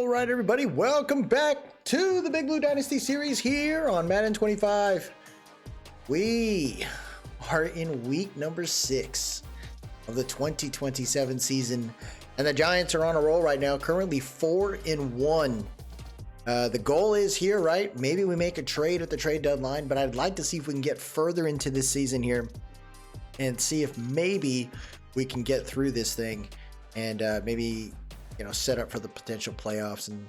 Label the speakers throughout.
Speaker 1: All right, everybody, welcome back to the Big Blue Dynasty series here on Madden 25. We are in week number 6 of the 2027 season, and the Giants are on a roll right now, currently 4-1. The goal is here, right? Maybe we make a trade at the trade deadline, but I'd like to see if we can get further into this season here and see if maybe we can get through this thing and maybe set up for the potential playoffs and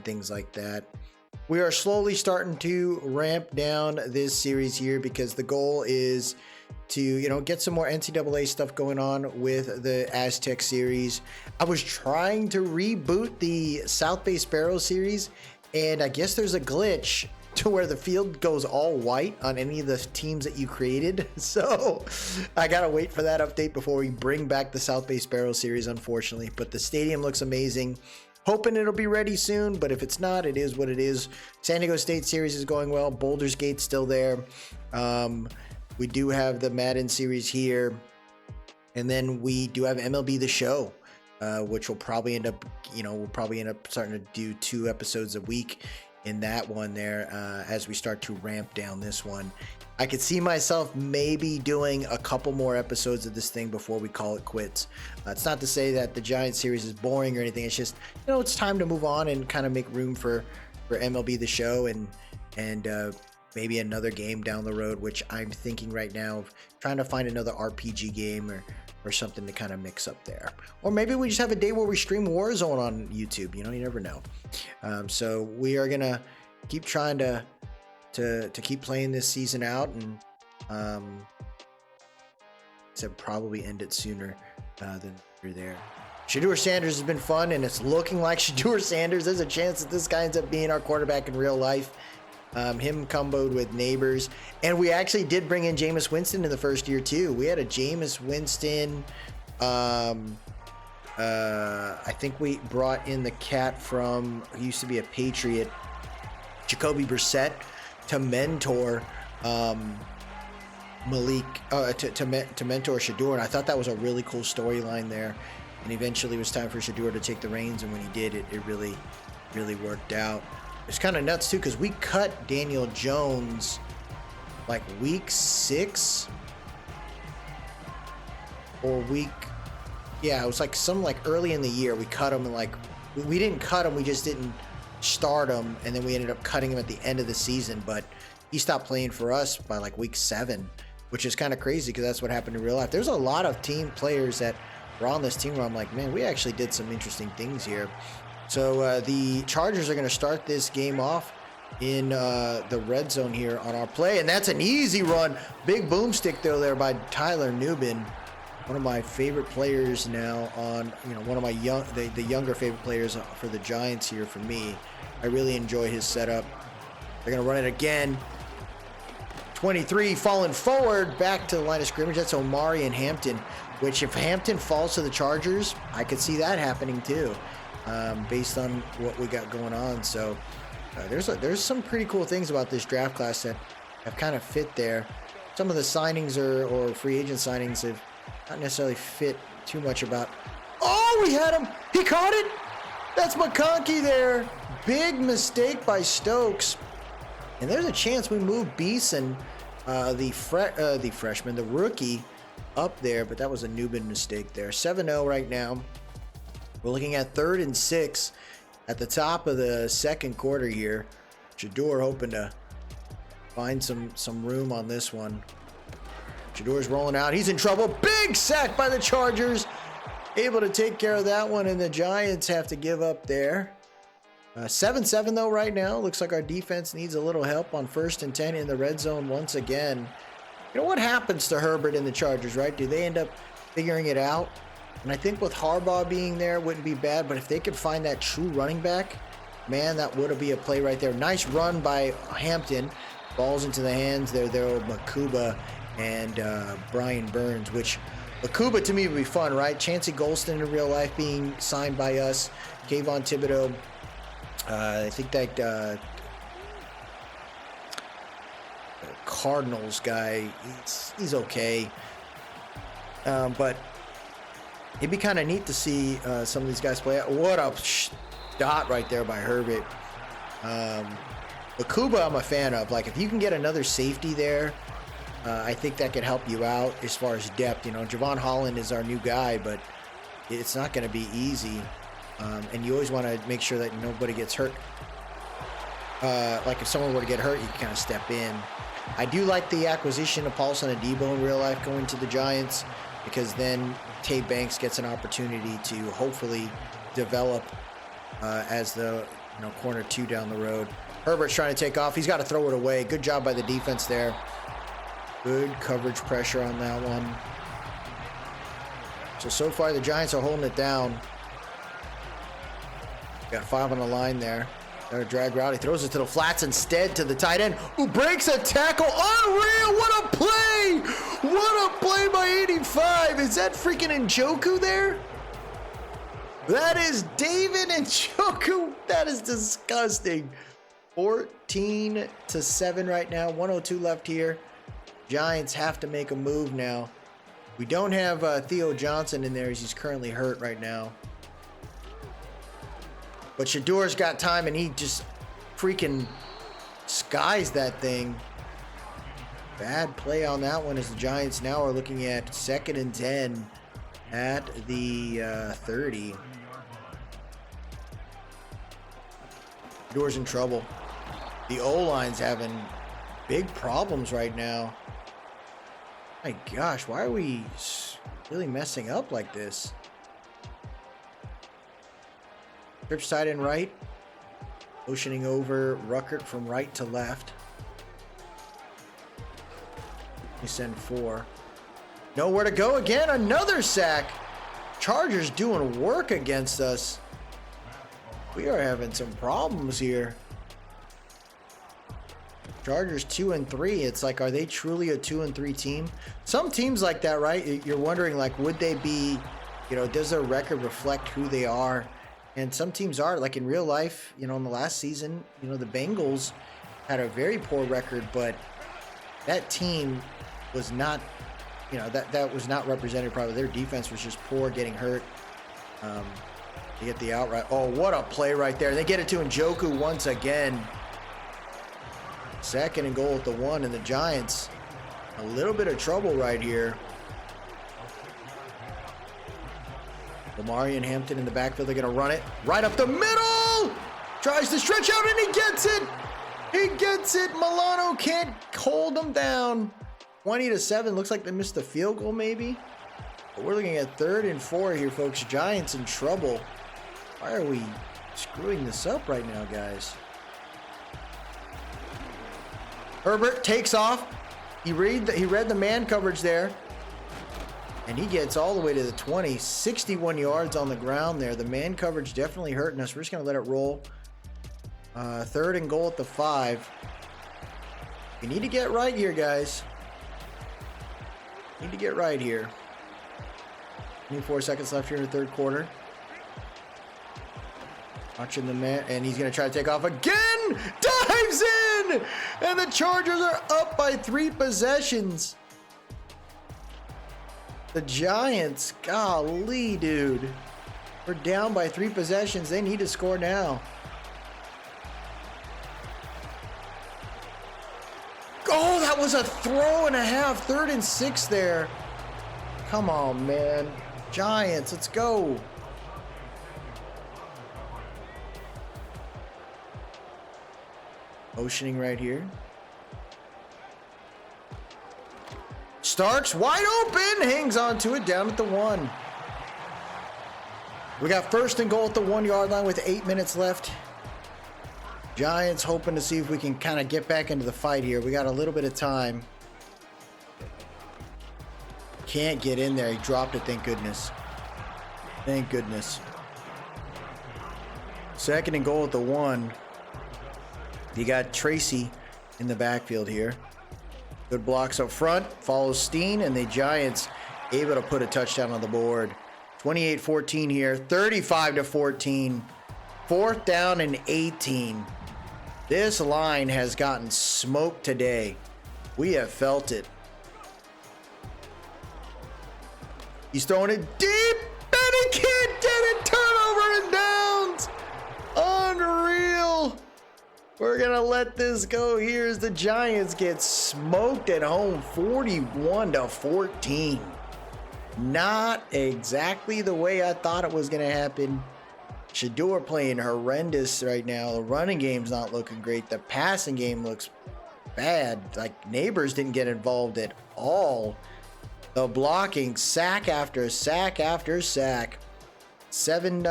Speaker 1: things like that. We are slowly starting to ramp down this series here because the goal is to, get some more NCAA stuff going on with the Aztec series. I was trying to reboot the South Bay Sparrow series, and I guess there's a glitch to where the field goes all white on any of the teams that you created. So I gotta wait for that update before we bring back the South Bay Sparrow series, unfortunately. But the stadium looks amazing. Hoping it'll be ready soon, but if it's not, it is what it is. San Diego State series is going well. Boulder's Gate's still there. We do have the Madden series here. And then we do have MLB The Show, which will probably end up, starting to do 2 episodes a week in that one there as we start to ramp down this one. I could see myself maybe doing a couple more episodes of this thing before we call it quits. It's not to say that the Giants series is boring or anything. It's just, it's time to move on and kind of make room for MLB The Show and maybe another game down the road, which I'm thinking right now of trying to find another RPG game or something to kind of mix up there. Or maybe we just have a day where we stream Warzone on YouTube. You never know. So we are gonna keep trying to keep playing this season out, and probably end it sooner than you're there. Shedeur Sanders has been fun, and it's looking like Shedeur Sanders. There's a chance that this guy ends up being our quarterback in real life. Him comboed with Neighbors, and we actually did bring in Jameis Winston in the first year too. We had a Jameis Winston. I think we brought in the cat from who used to be a Patriot, Jacoby Brissett, to mentor Malik, to mentor Shedeur, and I thought that was a really cool storyline there. And eventually, it was time for Shedeur to take the reins, and when he did, it really worked out. It's kind of nuts too, because we cut Daniel Jones like week 6 or it was like early in the year. We cut him, and we didn't cut him, we just didn't start him, and then we ended up cutting him at the end of the season. But he stopped playing for us by like week 7, which is kind of crazy because that's what happened in real life. There's a lot of team players that were on this team where I'm like, man, we actually did some interesting things here. So the Chargers are going to start this game off in the red zone here on our play, and that's an easy run. Big boomstick though there by Tyler Nubin, one of my favorite players now on, one of my the younger favorite players for the Giants here for me. I really enjoy his setup. They're going to run it again. 23 falling forward back to the line of scrimmage. That's Omari and Hampton, which if Hampton falls to the Chargers, I could see that happening too. Based on what we got going on. So there's some pretty cool things about this draft class that have kind of fit there. Some of the signings or free agent signings have not necessarily fit too much about. Oh, we had him. He caught it. That's McConkey there. Big mistake by Stokes. And there's a chance we move Beeson, the freshman, the rookie, up there. But that was a Nubin mistake there. 7-0 right now. We're looking at 3rd and 6 at the top of the second quarter here. Shedeur hoping to find some room on this one. Shadeur's rolling out. He's in trouble. Big sack by the Chargers. Able to take care of that one, and the Giants have to give up there. 7-7 though right now. Looks like our defense needs a little help on 1st and 10 in the red zone once again. What happens to Herbert and the Chargers, right? Do they end up figuring it out? And I think with Harbaugh being there, it wouldn't be bad. But if they could find that true running back, man, that would be a play right there. Nice run by Hampton. Balls into the hands there of Makuba and Brian Burns, which Makuba to me would be fun, right? Chancey Golston in real life being signed by us. Kayvon Thibodeau. I think that Cardinals guy, he's okay. But it'd be kind of neat to see some of these guys play. What a dot right there by Herbert. But Kuba, I'm a fan of. Like, if you can get another safety there, I think that could help you out as far as depth. You know, Javon Holland is our new guy, but it's not going to be easy. And you always want to make sure that nobody gets hurt. Like if someone were to get hurt, you can kind of step in. I do like the acquisition of Paulson Adebo in real life going to the Giants, because then Tay Banks gets an opportunity to hopefully develop as the corner 2 down the road. Herbert's trying to take off. He's got to throw it away. Good job by the defense there. Good coverage pressure on that one. So far the Giants are holding it down. Got 5 on the line there. Got a drag route. He throws it to the flats instead to the tight end, who breaks a tackle. Unreal! What a play! What a play by 85! Is that freaking Njoku there? That is David Njoku. That is disgusting. 14-7 right now. 102 left here. Giants have to make a move now. We don't have Theo Johnson in there as he's currently hurt right now. But Shador's got time, and he just freaking skies that thing. Bad play on that one as the Giants now are looking at 2nd and 10 at the 30. Shador's in trouble. The O-line's having big problems right now. My gosh, why are we really messing up like this? Trips tight end right. Motioning over Ruckert from right to left. We send 4. Nowhere to go again. Another sack. Chargers doing work against us. We are having some problems here. Chargers 2-3. It's like, are they truly a 2-3 team? Some teams like that, right? You're wondering, like, would they be, does their record reflect who they are? And some teams are, like in real life, in the last season, the Bengals had a very poor record, but that team was not, that was not represented probably. Their defense was just poor, getting hurt. They get the outright. Oh, what a play right there. They get it to Njoku once again. 2nd and goal at the 1, and the Giants, a little bit of trouble right here. Lamarian Hampton in the backfield. They're going to run it right up the middle. Tries to stretch out, and he gets it. He gets it. Milano can't hold him down. 20-7. Looks like they missed the field goal maybe. But we're looking at 3rd and 4 here, folks. Giants in trouble. Why are we screwing this up right now, guys? Herbert takes off. He read the man coverage there. And he gets all the way to the 20. 61 yards on the ground there. The man coverage definitely hurting us. We're just going to let it roll. 3rd and goal at the 5. You need to get right here, guys. Need to get right here. 24 seconds left here in the 3rd quarter. Watching the man, and he's going to try to take off again. Dives in! And the Chargers are up by 3 possessions. The Giants, golly, dude. We're down by 3 possessions. They need to score now. Oh, that was a throw and a half. 3rd and 6 there. Come on, man. Giants, let's go. Motioning right here. Starks wide open, hangs on to it, down at the 1. We got 1st and goal at the 1-yard line with 8 minutes left. Giants hoping to see if we can kind of get back into the fight here. We got a little bit of time. Can't get in there. He dropped it, thank goodness. Thank goodness. 2nd and goal at the 1. You got Tracy in the backfield here. Good blocks up front, follows Steen, and the Giants able to put a touchdown on the board. 28-14 here, 35-14, 4th down and 18. This line has gotten smoked today. We have felt it. He's throwing it deep, and he can't get it. Turnover and downs. gonna let this go here as the Giants get smoked at home 41-14. Not exactly the way I thought it was gonna happen. Shedeur playing horrendous right now. The running game's not looking great. The passing game looks bad. Like, Neighbors didn't get involved at all. The blocking, sack after sack after sack. 7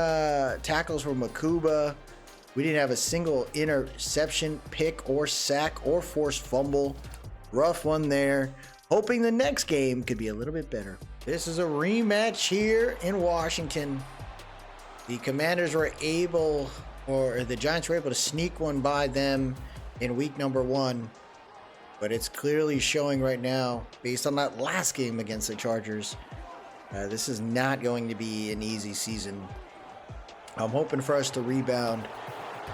Speaker 1: tackles from Makuba. We didn't have a single interception, pick, or sack, or forced fumble. Rough one there. Hoping the next game could be a little bit better. This is a rematch here in Washington. The Commanders were able, or the Giants were able to sneak one by them in week number 1. But it's clearly showing right now, based on that last game against the Chargers, this is not going to be an easy season. I'm hoping for us to rebound,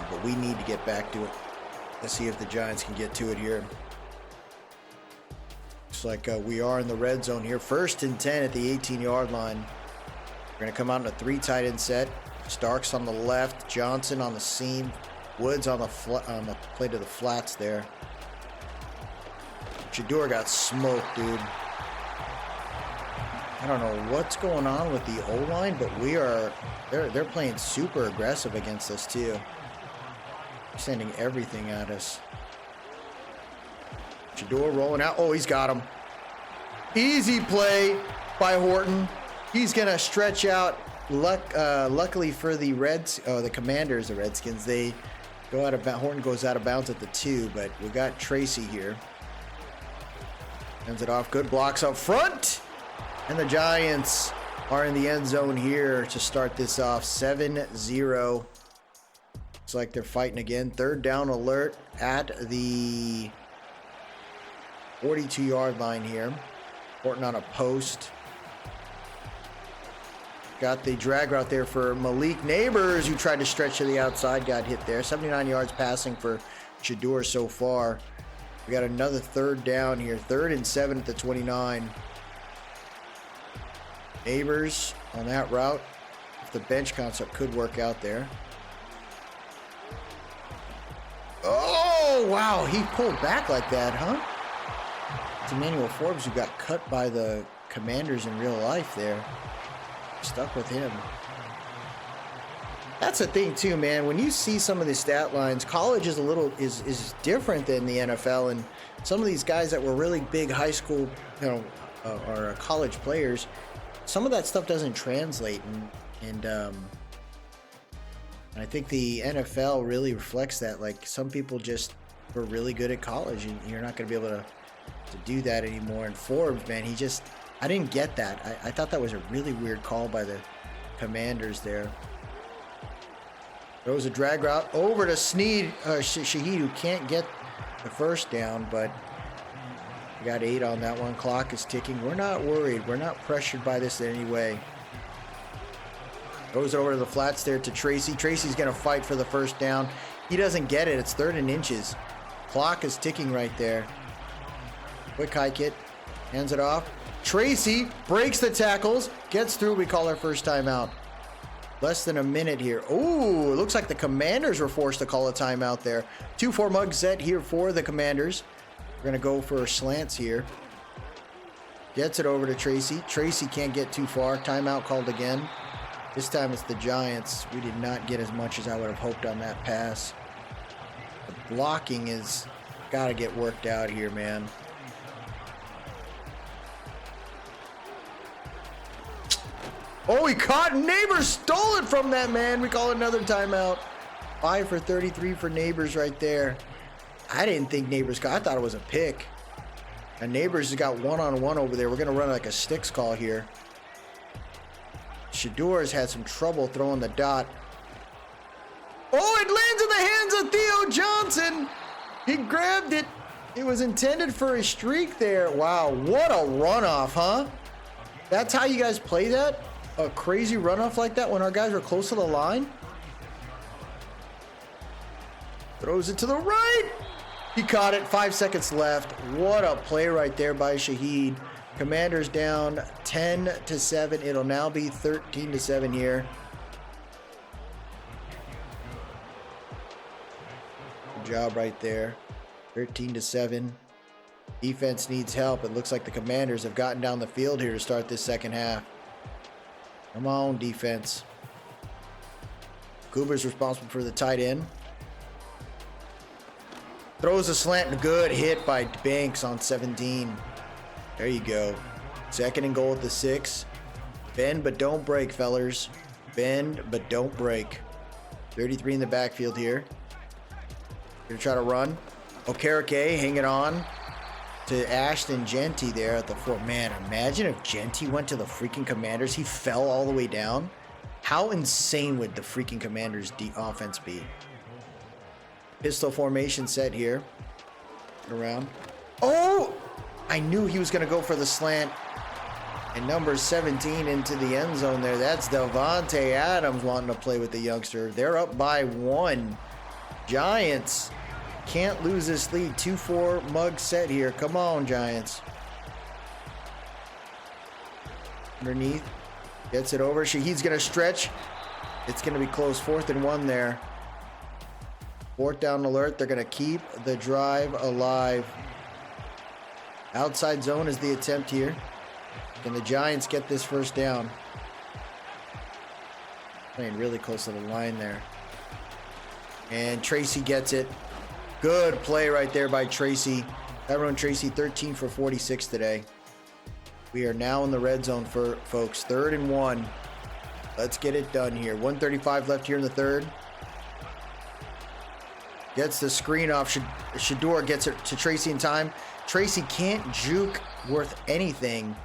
Speaker 1: but we need to get back to it. Let's see if the Giants can get to it here. Looks like we are in the red zone here. 1st and 10 at the 18-yard line. We're going to come out in a 3 tight end set. Starks on the left, Johnson on the seam, Woods on the play to the flats there. Shedeur got smoked, dude. I don't know what's going on with the O-line, but they're playing super aggressive against us too. Sending everything at us. Shedeur rolling out. Oh, he's got him. Easy play by Horton. He's gonna stretch out. Luckily for the the Commanders, the Redskins, they go out of bounds. Horton goes out of bounds at the 2, but we got Tracy here. Ends it off. Good blocks up front. And the Giants are in the end zone here to start this off. 7-0. Looks like they're fighting again. 3rd down alert at the 42-yard line here. Horton on a post. Got the drag route there for Malik Neighbors, who tried to stretch to the outside. Got hit there. 79 yards passing for Shedeur so far. We got another 3rd down here. 3rd and 7 at the 29. Neighbors on that route. If the bench concept could work out there. Oh, wow. He pulled back like that, huh? It's Emmanuel Forbes, who got cut by the Commanders in real life there. Stuck with him. That's the thing too, man. When you see some of the stat lines, college is is different than the NFL, and some of these guys that were really big high school, or college players, some of that stuff doesn't translate, and I think the NFL really reflects that. Like, some people just were really good at college, and you're not going to be able to do that anymore. And Forbes, man, I didn't get that. I thought that was a really weird call by the Commanders there. Throws a drag route over to Shaheed, who can't get the 1st down, but we got 8 on that one. Clock is ticking. We're not worried. We're not pressured by this in any way. Goes over to the flats there to Tracy. Tracy's going to fight for the 1st down. He doesn't get it. It's 3rd and inches. Clock is ticking right there. Quick high kick. Hands it off. Tracy breaks the tackles. Gets through. We call our first timeout. Less than a minute here. Ooh, it looks like the Commanders were forced to call a timeout there. 2-4 mug set here for the Commanders. We're going to go for slants here. Gets it over to Tracy. Tracy can't get too far. Timeout called again. This time it's the Giants. We did not get as much as I would have hoped on that pass. The blocking is got to get worked out here, man. Oh, he caught. Neighbors stole it from that man. We call another timeout. 5 for 33 for Neighbors right there. I didn't think Neighbors caught. I thought it was a pick. And Neighbors has got one-on-one over there. We're going to run like a sticks call here. Shedeur's had some trouble throwing the dot. Oh, it lands in the hands of Theo Johnson. He grabbed it. It was intended for a streak there. Wow, what a runoff, huh? That's how you guys play that? A crazy runoff like that when our guys were close to the line? Throws it to the right. He caught it. 5 seconds left. What a play right there by Shaheed. Commanders down 10-7. It'll now be 13-7 here. job right there. 13-7. Defense needs help. It looks like the Commanders have gotten down the field here to start this second half. Come on, defense. Cooper's responsible for the tight end. Throws a slant and a good hit by Banks on 17. There you go. 2nd and goal at the 6. Bend but don't break, fellers. Bend but don't break. 33 in the backfield here. Gonna try to run. Okereke hanging on to Ashton Genty there at the 4. Man, imagine if Genty went to the freaking Commanders. He fell all the way down. How insane would the freaking Commanders' offense be? Pistol formation set here. Around. Oh! I knew he was going to go for the slant. And number 17 into the end zone there. That's Devontae Adams wanting to play with the youngster. They're up by 1. Giants can't lose this lead. 2-4 mug set here. Come on, Giants. Underneath. Gets it over. Shahid's going to stretch. It's going to be close. 4th and 1 there. 4th down alert. They're going to keep the drive alive. Outside zone is the attempt here. Can the Giants get this first down? Playing really close to the line there. And Tracy gets it. Good play right there by Tracy. Tyrone Tracy, 13 for 46 today. We are now in the red zone, for folks. 3rd and 1. Let's get it done here. 1:35 left here in the 3rd. Gets the screen off. Shador gets it to Tracy in time. Tracy can't juke worth anything.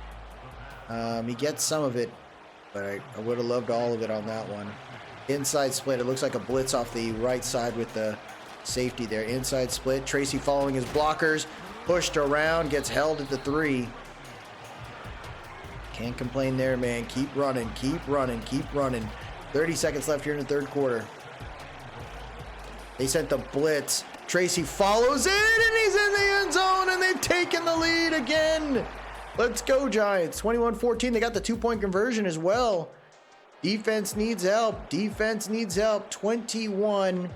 Speaker 1: He gets some of it, but I would have loved all of it on that one. Inside split. It looks like a blitz off the right side with the safety there. Inside split. Tracy following his blockers. Pushed around. Gets held at the 3. Can't complain there, man. Keep running. Keep running. Keep running. 30 seconds left here in the 3rd quarter. They sent the blitz. Tracy follows it, and he's in the end zone, and they've taken the lead again. Let's go, Giants. 21-14. They got the 2-point conversion as well. Defense needs help. Defense needs help. 21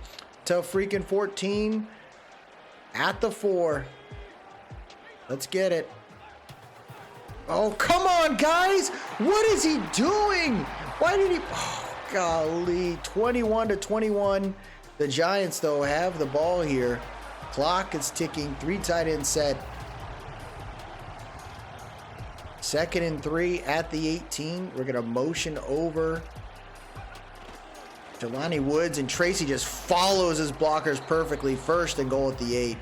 Speaker 1: to freaking 14 at the 4. Let's get it. Oh, come on, guys. What is he doing? Why did he... Oh, golly. 21-21. The Giants, though, have the ball here. Clock is ticking. 3 tight end set. 2nd and 3 at the 18. We're going to motion over Jelani Woods, and Tracy just follows his blockers perfectly. 1st and goal at the 8.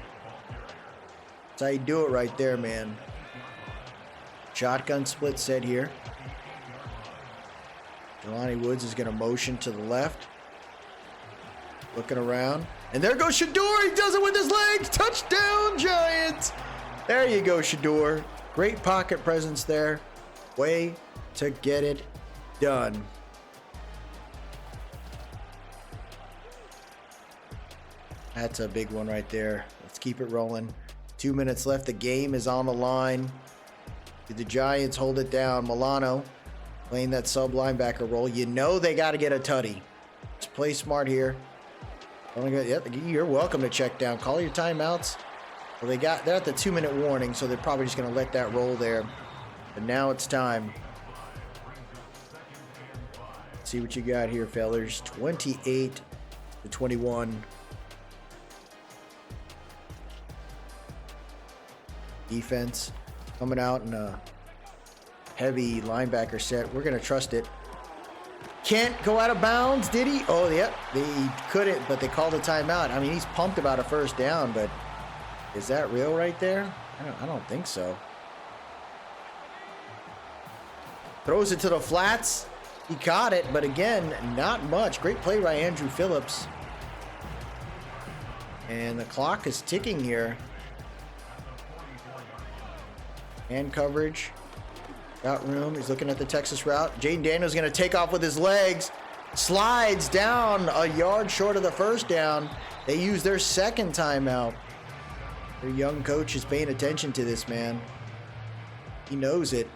Speaker 1: That's how you do it right there, man. Shotgun split set here. Jelani Woods is going to motion to the left. Looking around. And there goes Shador. He does it with his legs. Touchdown, Giants. There you go, Shador. Great pocket presence there. Way to get it done. That's a big one right there. Let's keep it rolling. 2 minutes left. The game is on the line. Did the Giants hold it down? Milano playing that sub linebacker role. You know they got to get a tutty. Let's play smart here. You're welcome to check down. Call your timeouts. Well, they're at the 2-minute warning, so they're probably just going to let that roll there. But now it's time. Let's see what you got here, fellers. 28-21. Defense coming out in a heavy linebacker set. We're going to trust it. Can't go out of bounds, did he? Oh, yep. They couldn't, but they called a timeout. I mean, he's pumped about a first down, but is that real right there? I don't think so. Throws it to the flats. He caught it, but again, not much. Great play by Andrew Phillips. And the clock is ticking here. Hand coverage. Got room. He's looking at the Texas route. Jaden Daniels going to take off with his legs. Slides down a yard short of the first down. They use their 2nd timeout. Their young coach is paying attention to this, man. He knows it.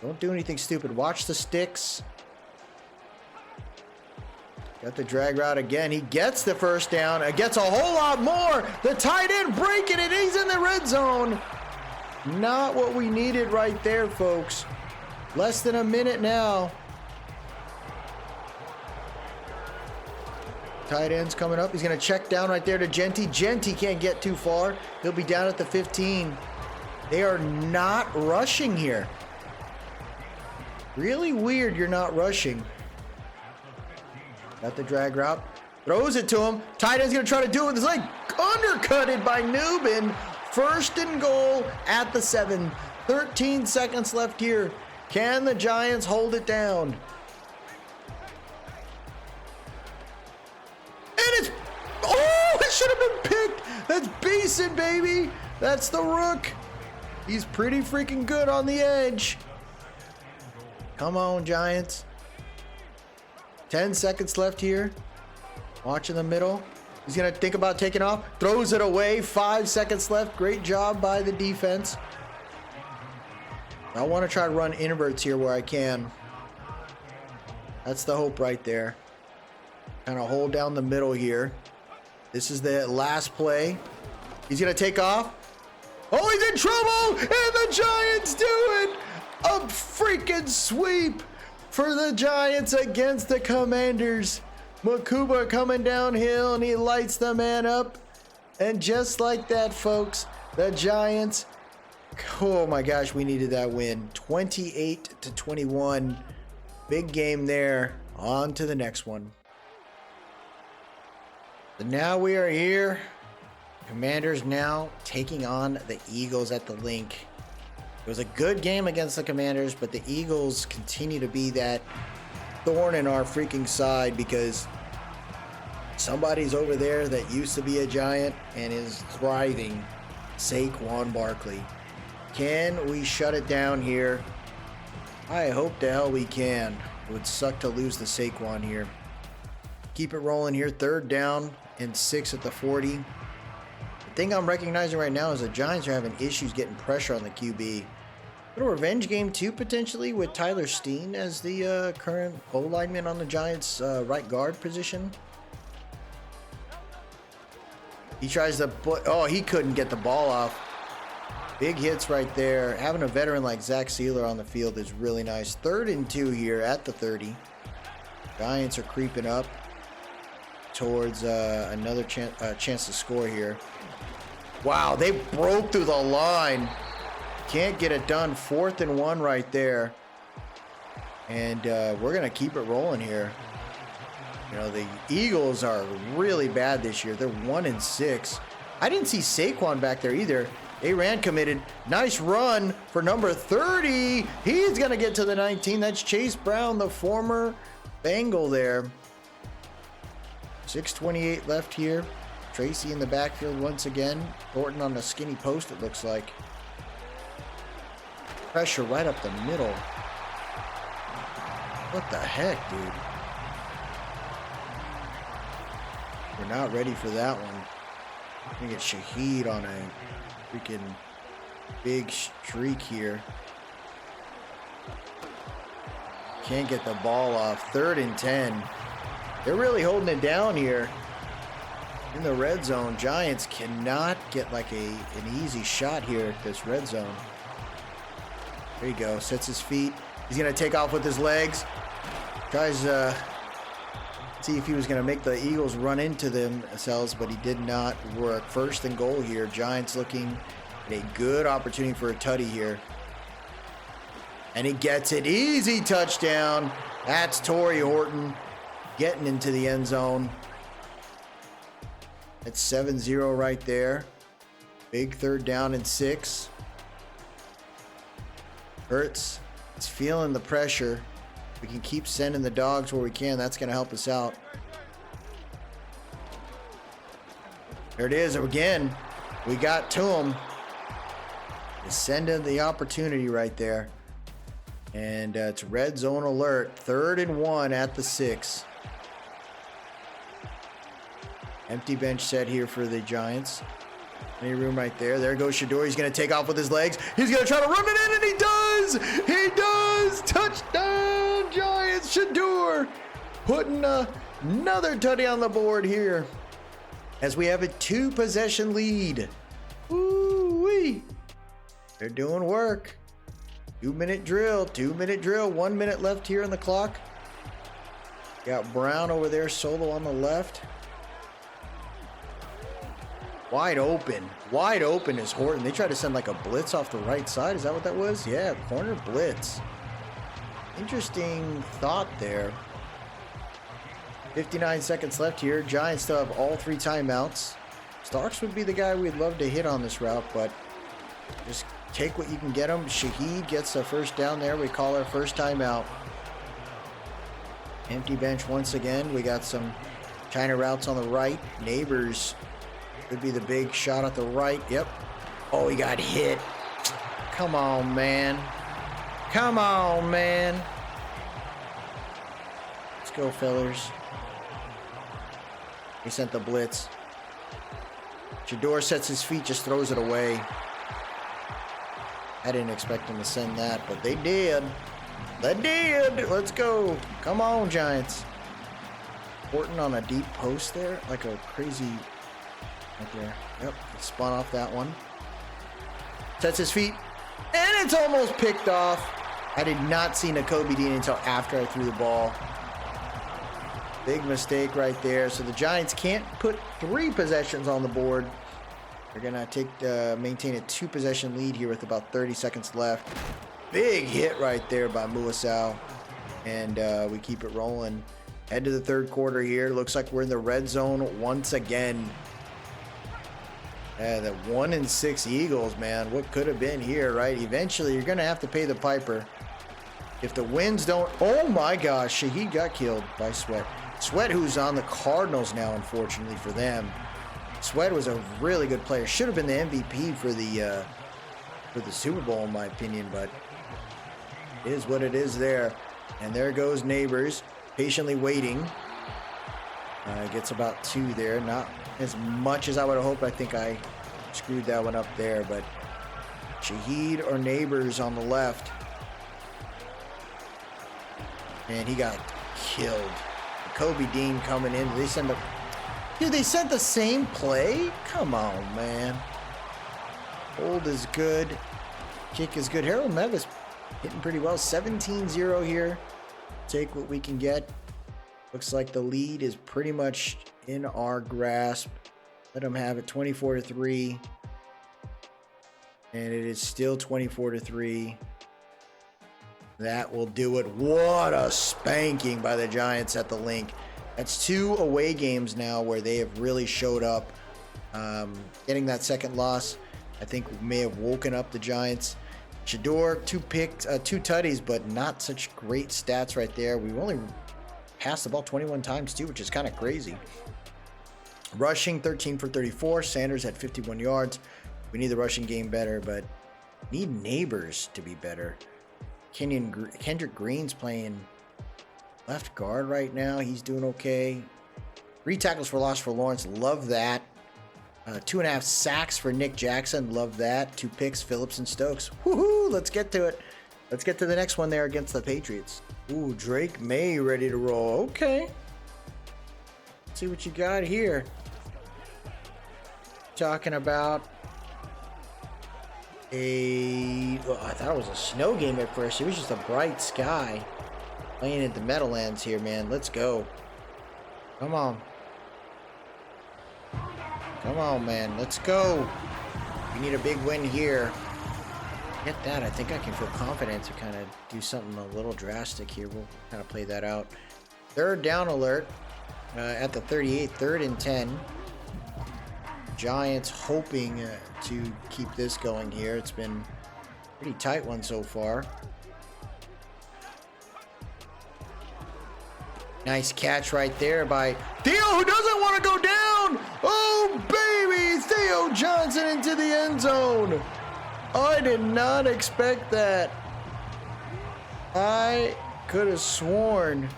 Speaker 1: Don't do anything stupid. Watch the sticks. Got the drag route again. He gets the first down. Gets a whole lot more. The tight end breaking it. He's in the red zone. Not what we needed right there, folks. Less than a minute now. Tight end's coming up. He's going to check down right there to Genty. Genty can't get too far. He'll be down at the 15. They are not rushing here. Really weird you're not rushing. Got the drag route. Throws it to him. Tight end's going to try to do it with his leg. Undercutted by Newman. First and goal at the 7. 13 seconds left here. Can the Giants hold it down? And it's... Oh, it should have been picked. That's Beeson, baby. That's the rook. He's pretty freaking good on the edge. Come on, Giants. 10 seconds left here. Watch in the middle. He's going to think about taking off. Throws it away. 5 seconds left. Great job by the defense. I want to try to run inverts here where I can. That's the hope right there. Kind of hold down the middle here. This is the last play. He's going to take off. Oh, he's in trouble! And the Giants do it! A freaking sweep for the Giants against the Commanders. Makuba coming downhill and he lights the man up. And just like that, folks, the Giants, oh my gosh, we needed that win. 28-21. Big game there. On to the next one. So now we are here. Commanders now taking on the Eagles at the Link. It was a good game against the Commanders, but the Eagles continue to be that thorn in our freaking side because somebody's over there that used to be a Giant and is thriving. Saquon Barkley. Can we shut it down here? I hope the hell we can. It would suck to lose the Saquon here. Keep it rolling here. 3rd down and 6 at the 40. The thing I'm recognizing right now is the Giants are having issues getting pressure on the QB. Little revenge game too, potentially, with Tyler Steen as the current O-lineman on the Giants' right guard position. He tries to put... Oh, he couldn't get the ball off. Big hits right there. Having a veteran like Zach Sealer on the field is really nice. 3rd and 2 here at the 30. Giants are creeping up towards another chance to score here. Wow, they broke through the line. Can't get it done. 4th and 1 right there. And we're going to keep it rolling here. You know, the Eagles are really bad this year. They're 1 and 6. I didn't see Saquon back there either. They ran committed. Nice run for number 30. He's going to get to the 19. That's Chase Brown, the former Bengal there. 6:28 left here. Tracy in the backfield once again. Thornton on the skinny post, it looks like. Pressure right up the middle. What the heck, dude? We're not ready for that one. I think it's Shaheed on a freaking big streak here. Can't get the ball off. 3rd and 10. They're really holding it down here. In the red zone, Giants cannot get like an easy shot here at this red zone. There you go. Sets his feet. He's going to take off with his legs. Tries to see if he was going to make the Eagles run into themselves, but he did not work. 1st and goal here. Giants looking at a good opportunity for a tutty here. And he gets it. Easy touchdown. That's Torrey Horton getting into the end zone. It's 7-0 right there. Big 3rd down and 6. Hurts. It's feeling the pressure. We can keep sending the dogs where we can. That's going to help us out. There it is again. We got to him. Send in the opportunity right there. And it's red zone alert. 3rd and 1 at the 6. Empty bench set here for the Giants. Any room right there. There goes Shador. He's going to take off with his legs. He's going to try to run it in, and he does! He does! Touchdown, Giants! Shador putting another tutty on the board here as we have a 2-possession lead. Woo-wee. They're doing work. 2-minute drill, 2-minute drill, 1 minute left here on the clock. Got Brown over there solo on the left. Wide open is Horton. They tried to send like a blitz off the right side. Is that what that was? Yeah, corner blitz. Interesting thought there. 59 seconds left here. Giants still have all 3 timeouts. Starks would be the guy we'd love to hit on this route, but just take what you can get him. Shaheed gets a first down there. We call our first timeout. Empty bench once again. We got some China routes on the right. Neighbors could be the big shot at the right. Yep. Oh, he got hit. Come on, man. Come on, man. Let's go, fellers. He sent the blitz. Shador sets his feet, just throws it away. I didn't expect him to send that, but they did. They did. Let's go. Come on, Giants. Horton on a deep post there, like a crazy. Right there. Yep. Spun off that one. Sets his feet, and it's almost picked off. I did not see Nakobe Dean until after I threw the ball. Big mistake right there. So the Giants can't put 3 possessions on the board. They're gonna maintain a 2-possession lead here with about 30 seconds left. Big hit right there by Muasau, and we keep it rolling. Head to the 3rd quarter here. Looks like we're in the red zone once again. The 1-6 Eagles, man. What could have been here, right? Eventually, you're gonna have to pay the piper. If the winds don't... Oh my gosh, Shaheed got killed by Sweat. Sweat, who's on the Cardinals now, unfortunately for them. Sweat was a really good player. Should have been the MVP for the Super Bowl, in my opinion, but it is what it is there. And there goes Neighbors, patiently waiting. Gets about 2 there. Not as much as I would have hoped. I think I screwed that one up there, but Shaheed or Neighbors on the left. And he got killed. Kobe Dean coming in. They send a... Dude, they sent the same play? Come on, man. Hold is good. Kick is good. Harold Mevis hitting pretty well. 17-0 here. Take what we can get. Looks like the lead is pretty much in our grasp. Let them have it 24-3. And it is still 24-3. That will do it. What a spanking by the Giants at the Link. That's 2 away games now where they have really showed up. Getting that second loss, I think, may have woken up the Giants. Shador, 2 picks, 2 tutties, but not such great stats right there. We've only passed the ball 21 times too, which is kind of crazy. Rushing, 13 for 34. Sanders had 51 yards. We need the rushing game better, but need Neighbors to be better. Kendrick Green's playing left guard right now. He's doing okay. 3 tackles for loss for Lawrence. Love that. 2.5 sacks for Nick Jackson. Love that. 2 picks, Phillips and Stokes. Woohoo! Let's get to it. Let's get to the next one there against the Patriots. Ooh, Drake May ready to roll. Okay. Let's see what you got here. Talking about I thought it was a snow game at first. It was just a bright sky. Playing at the Meadowlands here, man. Let's go. Come on. Come on, man. Let's go. We need a big win here. Get that. I think I can feel confident to kind of do something a little drastic here. We'll kind of play that out. 3rd down alert at the 38. 3rd and 10. Giants hoping to keep this going here. It's been a pretty tight one so far. Nice catch right there by Theo, who doesn't want to go down. Oh, baby. Theo Johnson into the end zone. I did not expect that. I could have sworn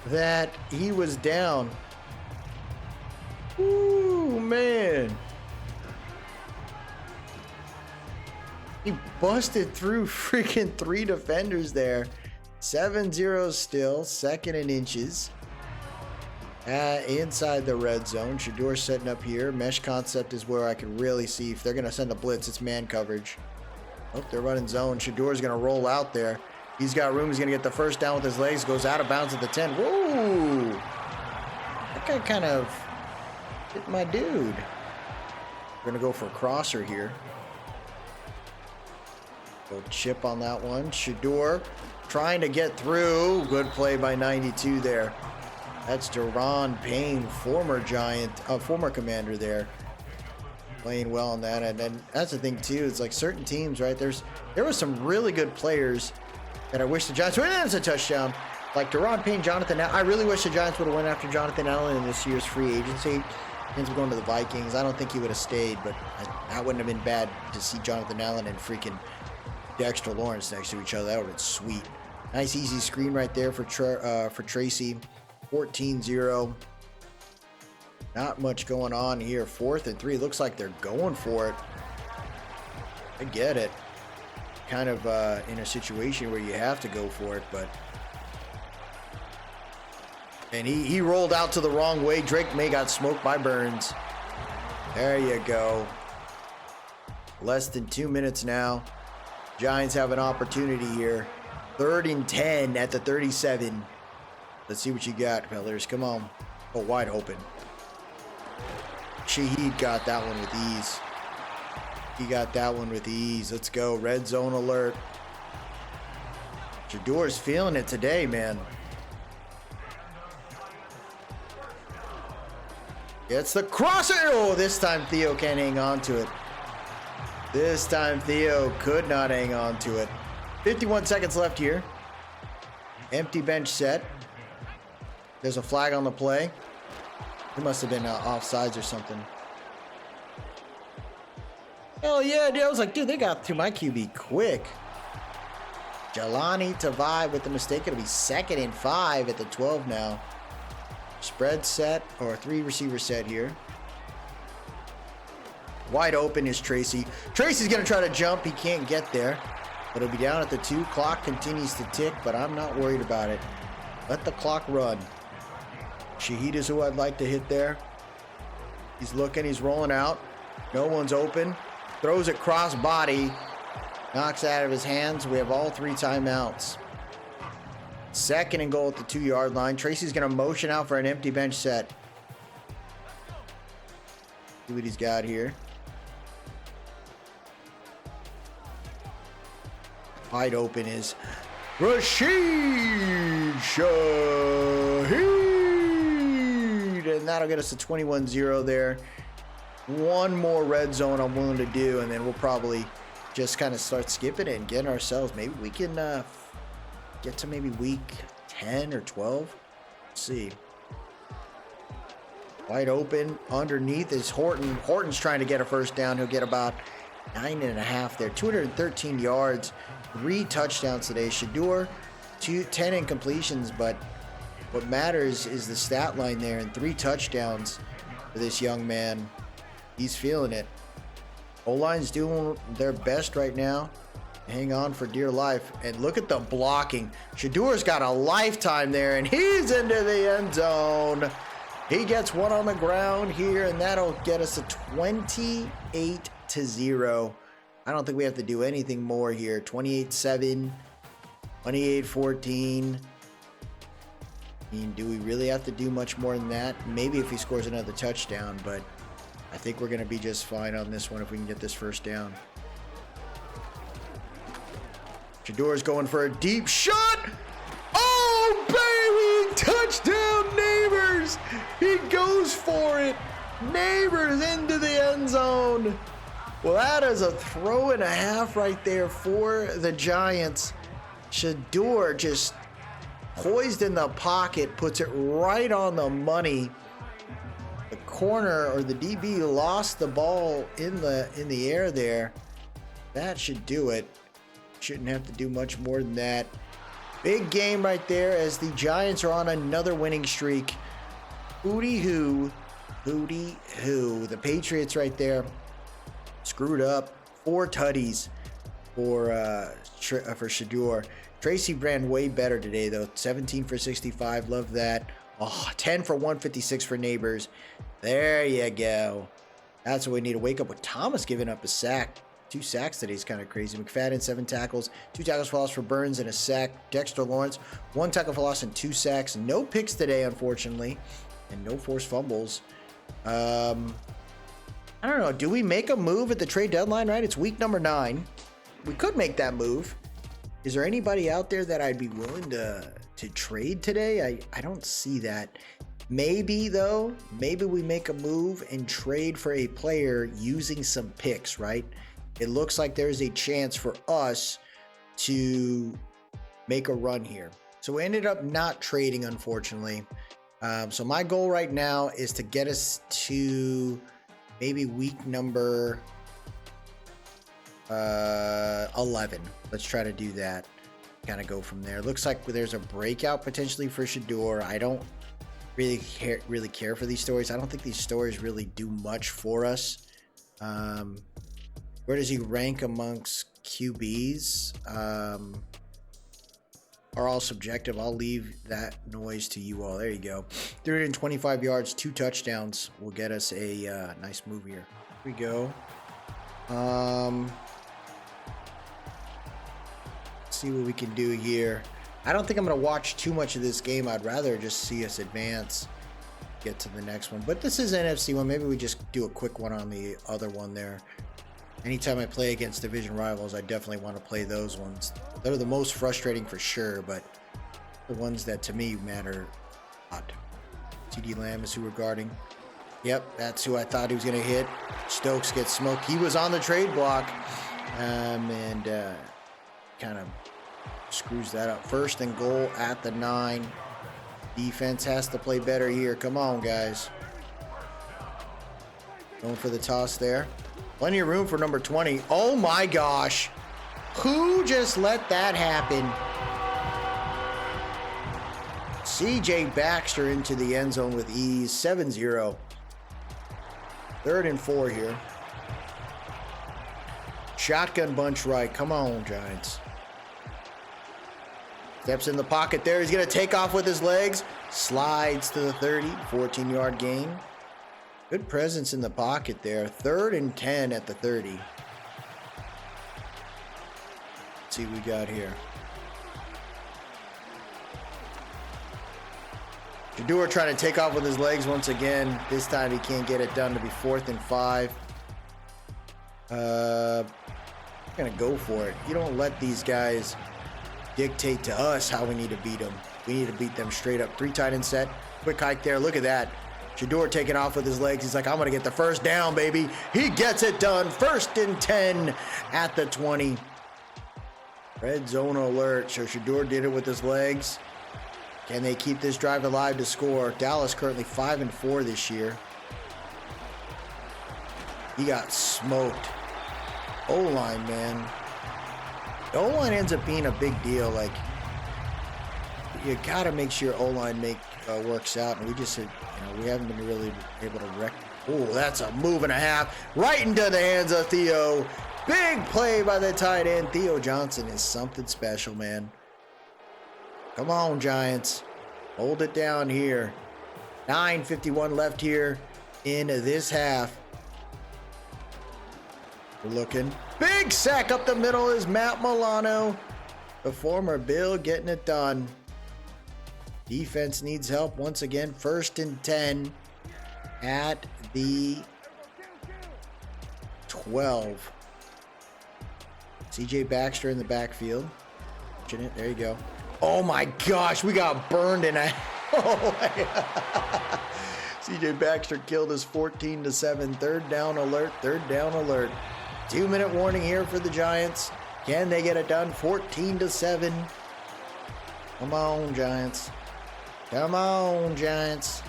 Speaker 1: that he was down. Ooh, man. He busted through freaking 3 defenders there. 7-0 still, second in inches. Inside the red zone. Shador setting up here. Mesh concept is where I can really see if they're going to send a blitz. It's man coverage. Oh, they're running zone. Shador's going to roll out there. He's got room. He's going to get the first down with his legs. Goes out of bounds at the 10. Whoa! That guy kind of hit my dude. We're going to go for a crosser here. Go chip on that one. Shador trying to get through. Good play by 92 there. That's Deron Payne, former Giant, former Commander there. Playing well on that. And then that's the thing too. It's like certain teams, right? There were some really good players that I wish the Giants would. It's a touchdown. Like Deron Payne, Jonathan Allen. I really wish the Giants would have went after Jonathan Allen in this year's free agency. Ends up going to the Vikings. I don't think he would have stayed, but that wouldn't have been bad to see Jonathan Allen and freaking Dexter Lawrence next to each other. That would have been sweet. Nice easy screen right there for Tracy. 14-0. Not much going on here. 4th and 3. Looks like they're going for it. I get it. Kind of in a situation where you have to go for it, but... And he rolled out to the wrong way. Drake May got smoked by Burns. There you go. Less than 2 minutes now. Giants have an opportunity here. 3rd and 10 at the 37. Let's see what you got, fellas. Come on. Oh, wide open. Shaheed got that one with ease. He got that one with ease. Let's go. Red zone alert. Shador's feeling it today, man. Gets the crosser. Oh, this time Theo can't hang on to it. This time Theo could not hang on to it. 51 seconds left here. Empty bench set. There's a flag on the play. It must have been offsides or something. Hell yeah, dude. I was like, dude, they got through my QB quick. Jelani Tavai with the mistake. It'll be 2nd and 5 at the 12 now. Spread set, or 3 receiver set here. Wide open is Tracy. Tracy's going to try to jump. He can't get there. But it'll be down at the 2. Clock continues to tick, but I'm not worried about it. Let the clock run. Shaheed is who I'd like to hit there. He's looking. He's rolling out. No one's open. Throws it cross body. Knocks out of his hands. We have all 3 timeouts. 2nd and goal at the 2-yard line. Tracy's going to motion out for an empty bench set. See what he's got here. Wide open is Rashid Shaheed. And that'll get us to 21-0 there. One more red zone I'm willing to do, and then we'll probably just kind of start skipping it and getting ourselves. Maybe we can get to maybe week 10 or 12. Let's see. Wide open. Underneath is Horton. Horton's trying to get a first down. He'll get about 9.5 there. 213 yards. 3 touchdowns today. Shador, 10 incompletions, but what matters is the stat line there, and 3 touchdowns for this young man. He's feeling it. O-line's doing their best right now. Hang on for dear life. And look at the blocking. Shador's got a lifetime there, and he's into the end zone. He gets one on the ground here, and that'll get us to 28-0. I don't think we have to do anything more here. 28-7, 28-14. I mean, do we really have to do much more than that? Maybe if he scores another touchdown, but I think we're going to be just fine on this one if we can get this first down. Shador's going for a deep shot. Oh, baby! Touchdown, Neighbors! He goes for it. Neighbors into the end zone. Well, that is a throw and a half right there for the Giants. Shador just poised in the pocket, puts it right on the money. The corner or the DB lost the ball in the air there. That should do it. Shouldn't have to do much more than that. Big game right there as the Giants are on another winning streak. Hooty hoo. Hooty hoo. The Patriots right there screwed up. 4 tutties for Shador. Tracy ran way better today, though. 17 for 65. Love that. Oh, 10 for 156 for Neighbors. There you go. That's what we need to wake up with. Thomas giving up a sack. 2 sacks today is kind of crazy. McFadden, 7 tackles. 2 tackles for loss for Burns and a sack. Dexter Lawrence, 1 tackle for loss and 2 sacks. No picks today, unfortunately. And no forced fumbles. I don't know. Do we make a move at the trade deadline, right? It's week number 9. We could make that move. Is there anybody out there that I'd be willing to trade today? I don't see that. Maybe, though, maybe we make a move and trade for a player using some picks, right? It looks like there's a chance for us to make a run here. So we ended up not trading, unfortunately. So my goal right now is to get us to maybe week number 11. Let's try to do that. Kind of go from there. Looks like there's a breakout potentially for Shador. I don't really care for these stories. I don't think these stories really do much for us. Where does he rank amongst QBs? Are all subjective. I'll leave that noise to you all. There you go. 325 yards, 2 touchdowns will get us a nice move here. Here we go. Let's see what we can do here. I don't think I'm going to watch too much of this game. I'd rather just see us advance, get to the next one. But this is an NFC one. Maybe we just do a quick one on the other one there. Anytime I play against division rivals, I definitely want to play those ones. They're the most frustrating for sure, but the ones that to me matter a lot. CD Lamb is who we're guarding. Yep, that's who I thought he was going to hit. Stokes gets smoked. He was on the trade block and kind of screws that up. 1st and goal at the 9. Defense has to play better here. Come on, guys. Going for the toss there. Plenty of room for number 20. Oh my gosh. Who just let that happen? CJ Baxter into the end zone with ease. 7-0. 3rd and 4 here. Shotgun bunch right. Come on, Giants. Steps in the pocket there. He's going to take off with his legs. Slides to the 30. 14-yard gain. Good presence in the pocket there. 3rd and 10 at the 30. Let's see what we got here. Shador trying to take off with his legs once again. This time he can't get it done to be 4th and 5. I'm going to go for it. You don't let these guys dictate to us how we need to beat them. We need to beat them straight up. 3 tight end set. Quick hike there. Look at that. Shador taking off with his legs. He's like, I'm going to get the 1st down, baby. He gets it done. 1st and 10 at the 20. Red zone alert. So Shador did it with his legs. Can they keep this drive alive to score? Dallas currently 5-4 this year. He got smoked. O-line, man. The O-line ends up being a big deal. Like, you got to make sure O-line works out. And we just, we haven't been really able to wreck. Oh, that's a move and a half. Right into the hands of Theo. Big play by the tight end. Theo Johnson is something special, man. Come on, Giants. Hold it down here. 9:51 left here in this half. We're looking. Big sack up the middle is Matt Milano. The former Bill getting it done. Defense needs help once again. 1st and 10 at the 12. CJ Baxter in the backfield. There you go. Oh my gosh, we got burned in a... CJ Baxter killed us 14-7. 3rd down alert. 3rd down alert. 2-minute warning here for the Giants. Can they get it done? 14-7. Come on, Giants. Come on, Giants.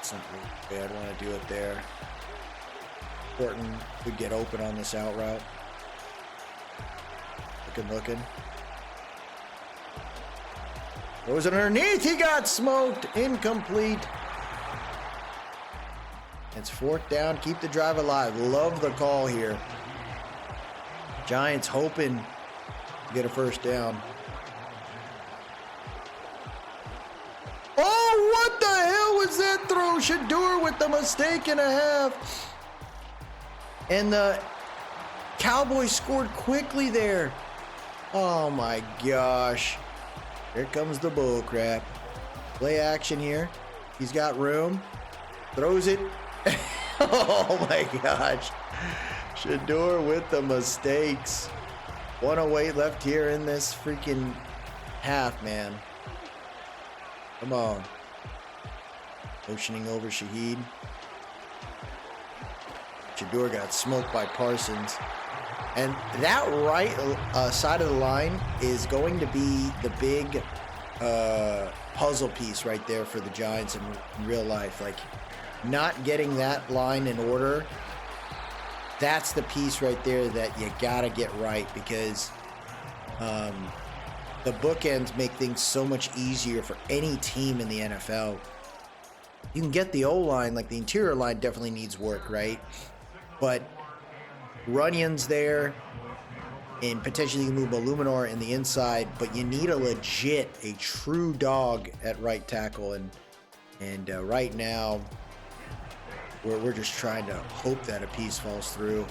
Speaker 1: Something bad. Want to do it there. Horton could get open on this out route. Looking. Throws it underneath. He got smoked. Incomplete. It's 4th down. Keep the drive alive. Love the call here. Giants hoping get a first down. Oh, what the hell was that throw? Shador with the mistake and a half. And the Cowboys scored quickly there. Oh my gosh. Here comes the bull crap. Play action here. He's got room. Throws it. Oh my gosh. Shador with the mistakes. 1:08 left here in this freaking half, man. Come on. Motioning over Shaheed. Shador got smoked by Parsons. And that right side of the line is going to be the big puzzle piece right there for the Giants in real life. Like, not getting that line in order, that's the piece right there that you got to get right, because the bookends make things so much easier for any team in the NFL. You can get the O-line, like the interior line definitely needs work, right? But Runyon's there, and potentially you can move Illuminor in the inside, but you need a true dog at right tackle, and right now we're just trying to hope that a piece falls through.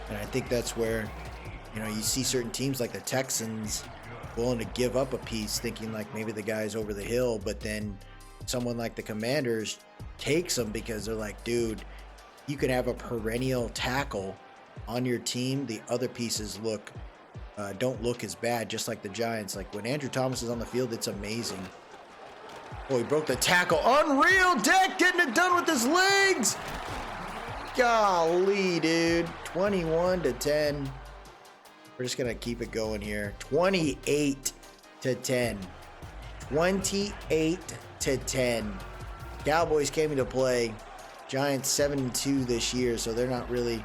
Speaker 1: And I think that's where, you see certain teams like the Texans willing to give up a piece, thinking like maybe the guy's over the hill, but then someone like the Commanders takes them because they're like, dude, you can have a perennial tackle on your team. The other pieces don't look as bad, just like the Giants. Like when Andrew Thomas is on the field, it's amazing. Oh, he broke the tackle. Unreal. Dak getting it done with his legs. Golly, dude. 21-10. We're just going to keep it going here. 28-10. 28-10. Cowboys came into play. Giants 7-2 this year, so they're not really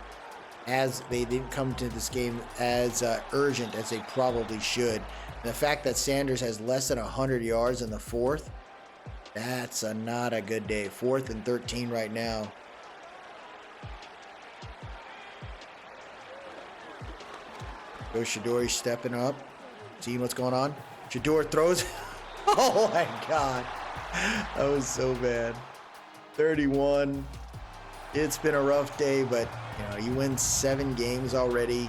Speaker 1: they didn't come to this game as urgent as they probably should. And the fact that Sanders has less than 100 yards in the fourth, that's not a good day. 4th and 13 right now. Go Shador stepping up. Seeing what's going on. Shador throws. Oh my God. That was so bad. 31. It's been a rough day, but you win 7 games already.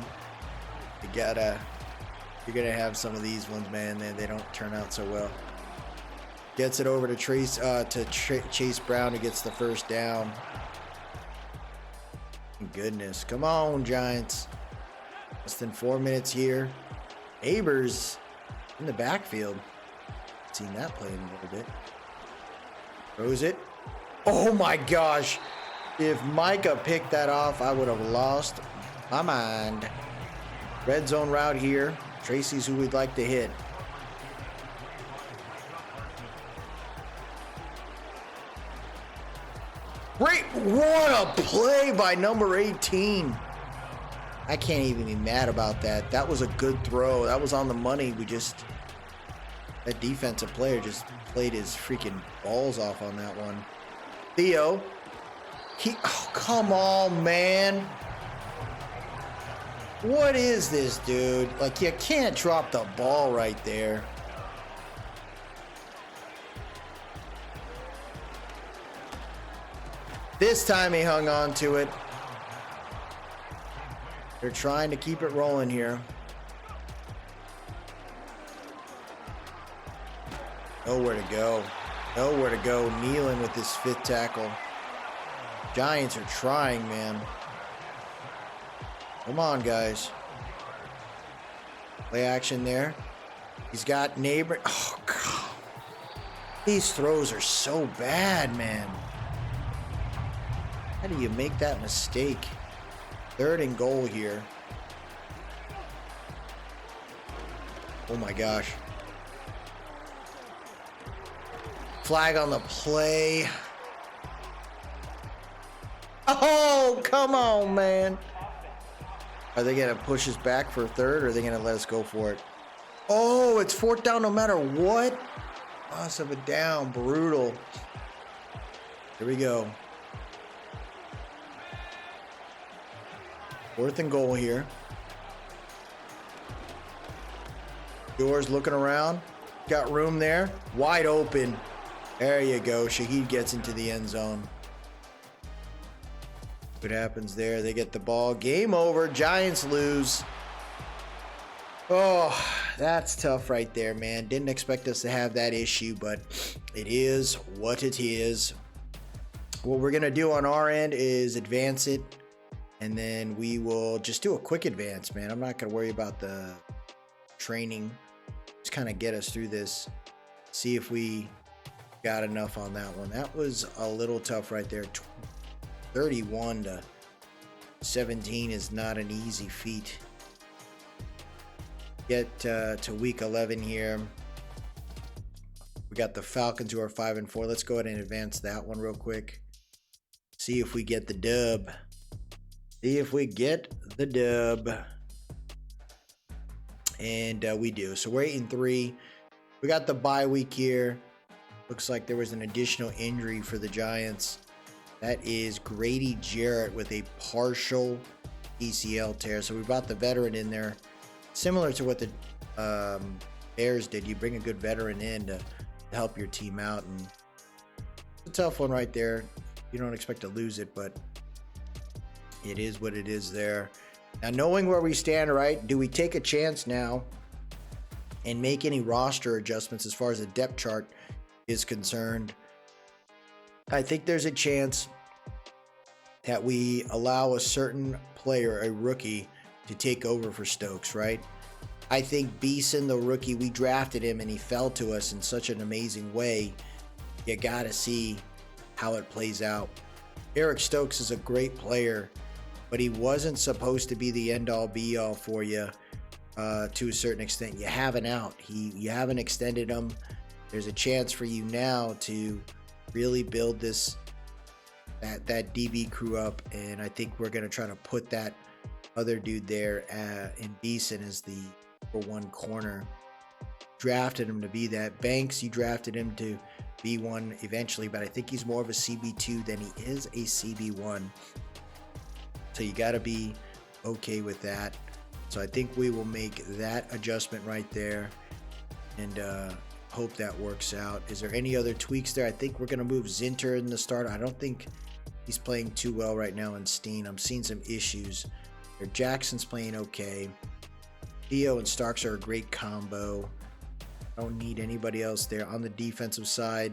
Speaker 1: You're gonna have some of these ones, man. They don't turn out so well. Gets it over to Chase Brown, who gets the first down. Goodness, come on, Giants. Less than 4 minutes here. Abers in the backfield. Seen that play in a little bit. Throws it. Oh my gosh. If Micah picked that off, I would have lost my mind. Red zone route here. Tracy's who we'd like to hit. Great. What a play by number 18. I can't even be mad about that. That was a good throw. That was on the money. That defensive player just played his freaking balls off on that one. Theo. Oh, come on, man. What is this, dude? Like, you can't drop the ball right there. This time he hung on to it. They're trying to keep it rolling here. Nowhere to go. Nowhere to go. Kneeling with his 5th tackle. Giants are trying, man. Come on, guys. Play action there. He's got neighbor. Oh, God. These throws are so bad, man. How do you make that mistake? 3rd and goal here. Oh, my gosh. Flag on the play. Oh, come on, man. Are they going to push us back for a 3rd, or are they going to let us go for it? Oh, it's 4th down no matter what. Loss of a down. Brutal. Here we go. 4th and goal here. Yours looking around. Got room there. Wide open. There you go. Shaheed gets into the end zone. What happens there? They get the ball. Game over. Giants lose. Oh, that's tough right there, man. Didn't expect us to have that issue, but it is what it is. What we're going to do on our end is advance it, and then we will just do a quick advance, man. I'm not going to worry about the training. Just kind of get us through this. See if we got enough on that one. That was a little tough right there. 31 to 17 is not an easy feat. Get to week 11 here. We got the Falcons who are 5-4. Let's go ahead and advance that one real quick. See if we get the dub. See if we get the dub. And we do. So we're 8-3. We got the bye week here. Looks like there was an additional injury for the Giants. That is Grady Jarrett with a partial ACL tear. So we brought the veteran in there. Similar to what the Bears did. You bring a good veteran in to help your team out. And it's a tough one right there. You don't expect to lose it, but it is what it is there. Now, knowing where we stand, right, do we take a chance now and make any roster adjustments as far as the depth chart is concerned? I think there's a chance that we allow a certain player, a rookie, to take over for Stokes, right? I think Beeson, the rookie, we drafted him and he fell to us in such an amazing way. You got to see how it plays out. Eric Stokes is a great player, but he wasn't supposed to be the end-all be-all for you to a certain extent. You have an out. You haven't extended him. There's a chance for you now to really build that DB crew up, and I think we're going to try to put that other dude there in Beeson as the number one corner. Drafted him to be that. Banks, you drafted him to be one eventually, but I think he's more of a CB2 than he is a CB1. So you got to be okay with that. So I think we will make that adjustment right there and hope that works out. Is there any other tweaks there? I think we're going to move Zinter in the start. I don't think he's playing too well right now in Steen. I'm seeing some issues. Jackson's playing okay. Theo and Starks are a great combo. Don't need anybody else there. On the defensive side,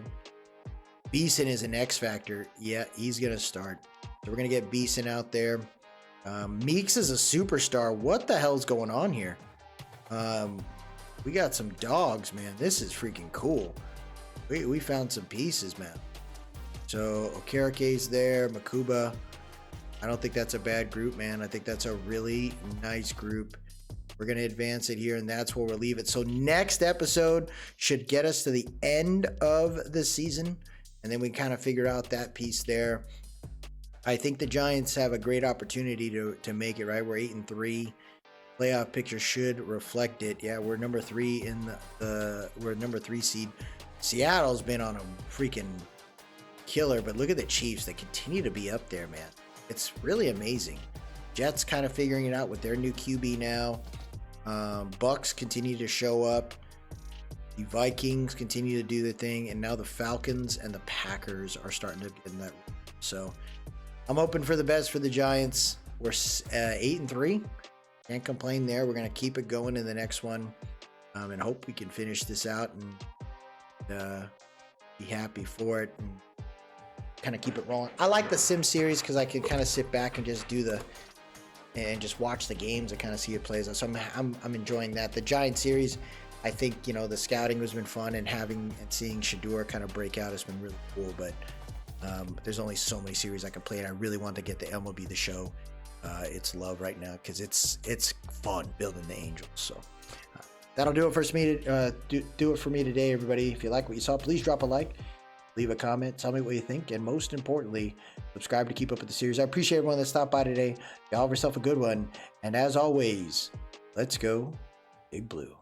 Speaker 1: Beeson is an X factor. Yeah, he's going to start. So we're going to get Beeson out there. Meeks is a superstar. What the hell's going on here? We got some dogs, man. This is freaking cool. We found some pieces, man. So Okerike's there. Makuba. I don't think that's a bad group, man. I think that's a really nice group. We're going to advance it here, and that's where we'll leave it. So next episode should get us to the end of the season, and then we kind of figure out that piece there. I think the Giants have a great opportunity to make it, right? We're 8-3. Playoff picture should reflect it. Yeah, we're number 3 in we're number 3 seed. Seattle's been on a freaking killer, but look at the Chiefs. They continue to be up there, man. It's really amazing. Jets kind of figuring it out with their new QB now. Bucks continue to show up. The Vikings continue to do their thing, and now the Falcons and the Packers are starting to get in that. So I'm hoping for the best for the Giants. We're 8-3. Can't complain there. We're going to keep it going in the next one, and hope we can finish this out and be happy for it and kind of keep it rolling. I like the Sim series because I can kind of sit back and just just watch the games and kind of see it plays out. So I'm enjoying that. The Giant series, I think, the scouting has been fun, and seeing Shador kind of break out has been really cool. But there's only so many series I can play, and I really want to get the MLB The Show its love right now because it's fun building the Angels. So that'll do it for me. Do it for me today, everybody. If you like what you saw, please drop a like. Leave a comment, tell me what you think, and most importantly, subscribe to keep up with the series. I appreciate everyone that stopped by today. Y'all have yourself a good one, and as always, let's go Big Blue.